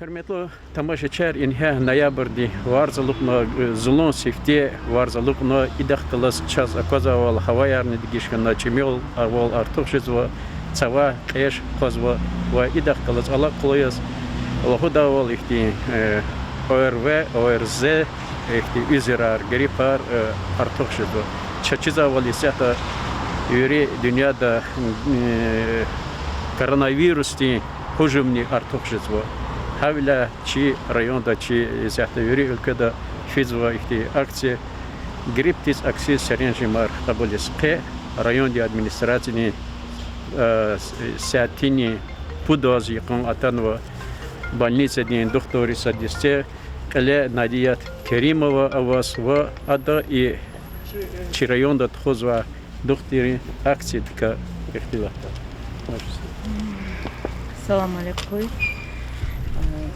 Hürmetli tamaşaçılar, inhe noyabr'di varzalukna zulun sifti varzalukna idahtalas çaz akazaval hava yarını digişkanna çimyol arval artukşizva çava qeş qazva ve idahtalas ala qoyas Allah'u ihti ORV ORZ ihti üzerar gripar artukşizva çaçızaval isata yuri dünyada koronavirüsti hücumni artukşizva Havla чи районда чи захтавери ülkede fizva ihti aksiye griptis aksiye serenjimar kabulis qe rayonda administrasyoni saatini pudoz yıkın atanva больница din doktori sadiste kale Nadiyat Kerimova avas ve ada i çi rayonda txozva doktori aksiye tka ihtilafta. Salam alaikum.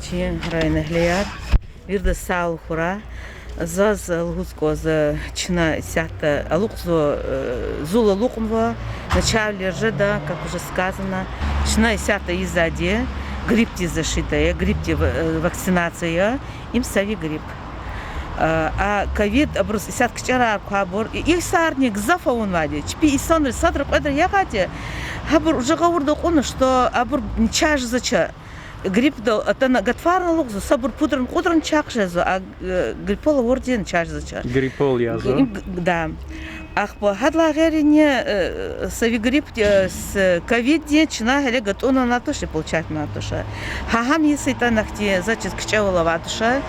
Чи районеглияр вирда сал хура заз лгузко за чина сята алукзо зула лукмва начали ржеда, как уже сказано, чина сята изаде грипти зашитая, грипти вакцинация, им сави грипп. А ковид обрус сят кчара кабор и сарник зафаун вади чпи и сонр садр квадр ягате хабур уже говорил он что абур чаш зача Грипп да это на готварна лукзу сабур пудран чакшезу а гриппол ворден чашзача Гриппол язо да ах по хадла герине сави грипп с ковид де чина геле готона на то что получать на то что хахам если та нахти зачес кчавала ватуша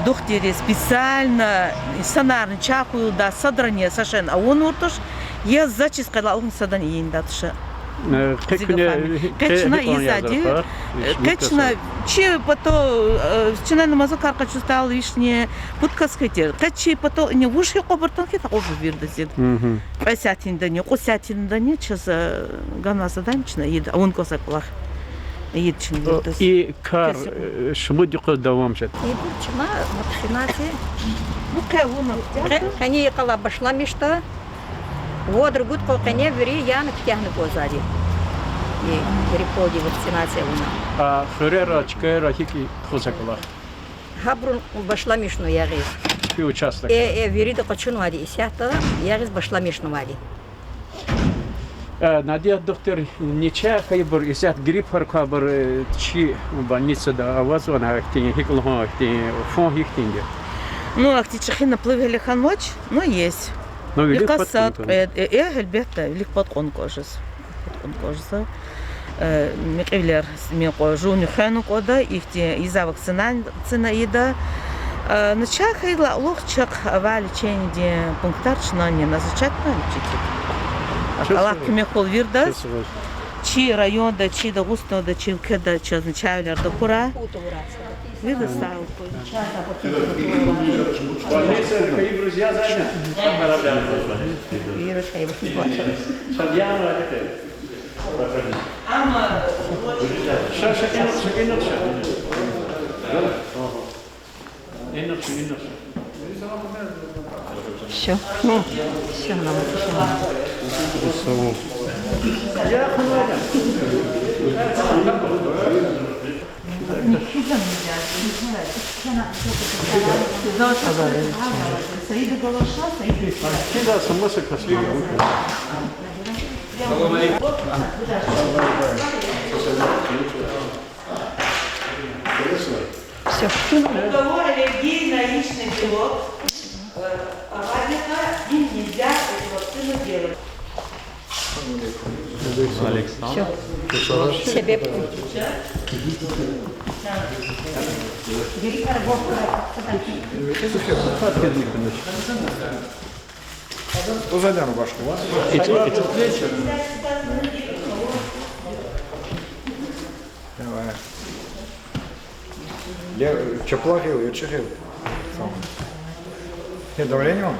духтери специально сонарный чакую да содрание совершенно а он уртуш я зачес когда он садани индатша Качна изади, качна, чи пото, чина на мазу карка чувствовал лишнее, подказ хотел, качи пото не вышли обертон хита уже вирдасит. Пасятин да не, косятин да не, час гана заданчина ед, а он коса плах. Ед чин вирдас. И кар шмудико давамшет. И чина вакцинация. Ну кавуна. Хани кала башла мишта. Водр гуд колкане вери я на тягне позади. И переходи вакцинация у нас. А херера чкера хики хозакала. Хабрун башла мишну ярис. Пи участок. Вери да почуну ади сята ярис башла мишну ади. Надя доктор ничего хайбур исят грипп харкабур чи больница да авазон ахтин хиклхо ахтин фон хиктинге. Ну ахти чехина плывели ханвач, но есть. Ну, Ликасат, эльбетта, ликпаткон кожас. Паткон кожаса. Микевлер мико жуни хану кода, ихти иза вакцинация ида. Начах игла лохчак валичень де пунктарчна не назначать на лечить. Аллах кемехол вирдас. Чи район да чи да густо да чи кеда чи означает да кура. Вида стал. Какие друзья заняты? Все. Все нам Да, сама сократили. Все. У кого аллергия на яичный белок, аварика, им нельзя эту вакцину делать. Все. Себе. Узадяну башку. Давай. Я чеплахил, я чехил. Нет давления он?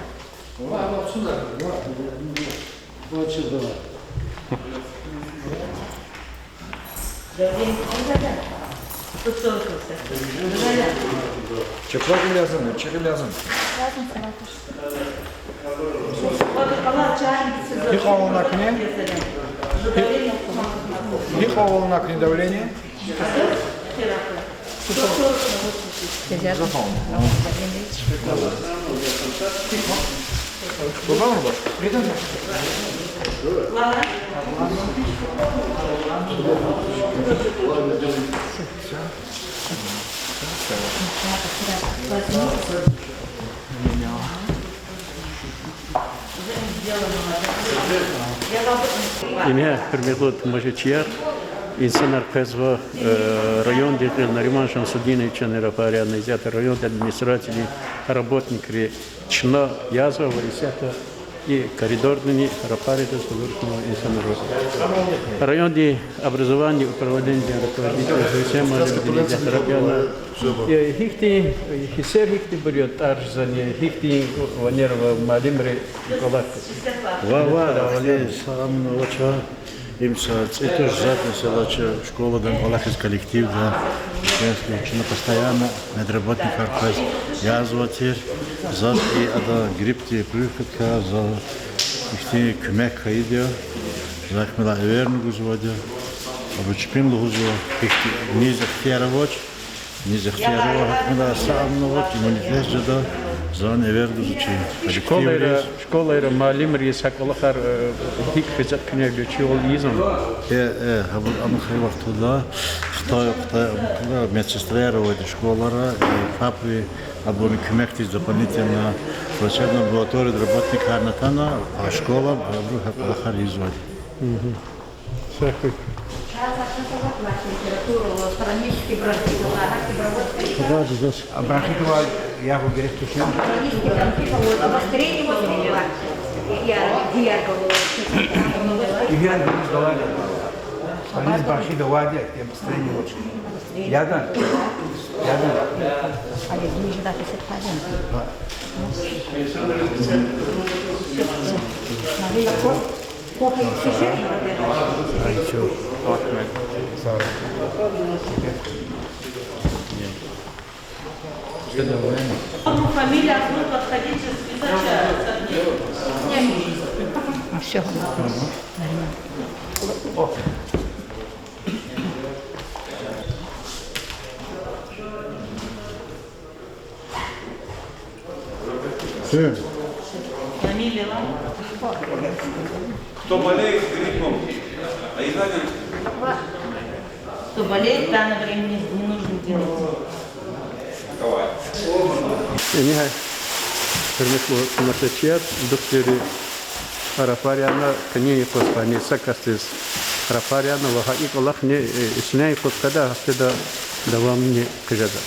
Чеплахил лязан, чехил лязан. Хиховал на окне. Хиховал на окне давление. İmhe hürmetli mujiciyer insanlar pezva район декрел Нариман Шамсудинович Рапаряна изята район административный работник чна язва варисята и коридорный рапарита сверхного инсанера. Район де образование управления руководителя системы Рапаряна хихти хисер хихти берет арзани хихти ванерва малимре колак. Ва, самого лучшего. Им это задница школа, да, Аллахис коллектив, да, учена постоянно, медработник арказ, язватер, за и ада грипти прыхатка, за ихти кумек хайдио, за хмела эверн гузвадио, обучпин лугузо, ихти не захтяровать, хмела самного, иммунитет жада, за эверн гузучи. Школа малим рисак Аллахар хик физат кне лечил изом. Абу амхай вақтуда Xitoy медсестра в школара и папы абу көмектес дополнительно врачебная амбулатория работник харнатана, а школа абу Аллахар извод. Сахуй. Абрахитова я его грехтушен. Ивян Гуздалали. Они бахи доводят, я построение лучше. Ядан. Але не ждать и сетпаден. Кофе шишер? Айчо. Ахмед. Сара. Фамилия, подходите, списать. Все. Фамилия, Кто болеет гриппом, а Игнатий кто болеет, в данное время не нужно делать. İmhe hürmetli mujiciyer doktori Rapariana kniye postani sakastis Rapariana ve haik Allah ne isnai postada haftada devamını kıjada.